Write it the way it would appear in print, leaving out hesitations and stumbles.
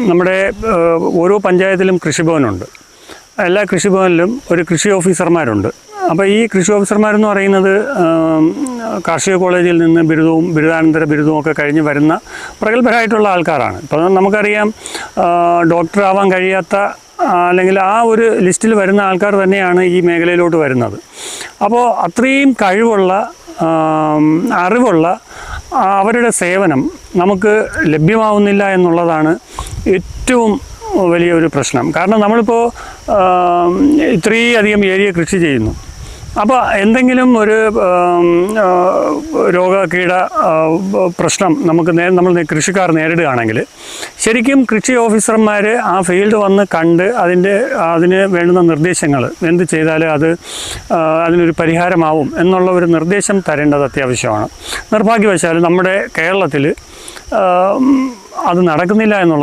നമ്മുടെ ഓരോ പഞ്ചായത്തിലും കൃഷിഭവനുണ്ട്. എല്ലാ കൃഷിഭവനിലും ഒരു കൃഷി ഓഫീസർമാരുണ്ട്. അപ്പോൾ ഈ കൃഷി ഓഫീസർമാരെന്ന് പറയുന്നത് കാർഷിക കോളേജിൽ നിന്ന് ബിരുദവും ബിരുദാനന്തര ബിരുദവും ഒക്കെ കഴിഞ്ഞ് വരുന്ന പ്രഗത്ഭരായിട്ടുള്ള ആൾക്കാരാണ്. ഇപ്പോൾ നമുക്കറിയാം, ഡോക്ടറാവാൻ കഴിയാത്ത അല്ലെങ്കിൽ ആ ഒരു ലിസ്റ്റിൽ വരുന്ന ആൾക്കാർ തന്നെയാണ് ഈ മേഖലയിലോട്ട് വരുന്നത്. അപ്പോൾ അത്രയും കഴിവുള്ള, അറിവുള്ള അവരുടെ സേവനം നമുക്ക് ലഭ്യമാവുന്നില്ല എന്നുള്ളതാണ് ഏറ്റവും വലിയൊരു പ്രശ്നം. കാരണം നമ്മളിപ്പോൾ ഇത്രയധികം ഏരിയ കൃഷി ചെയ്യുന്നു. അപ്പോൾ എന്തെങ്കിലും ഒരു രോഗകീട പ്രശ്നം നമ്മൾ കൃഷിക്കാർ നേരിടുകയാണെങ്കിൽ ശരിക്കും കൃഷി ഓഫീസർമാർ ആ ഫീൽഡ് വന്ന് കണ്ട് അതിന് വേണ്ടുന്ന നിർദ്ദേശങ്ങൾ എന്ത് ചെയ്താൽ അതിനൊരു പരിഹാരമാവും എന്നുള്ള ഒരു നിർദ്ദേശം തരേണ്ടത് അത്യാവശ്യമാണ്. നിർഭാഗ്യവശാൽ നമ്മുടെ കേരളത്തിൽ അത് നടക്കുന്നില്ല എന്നുള്ളത്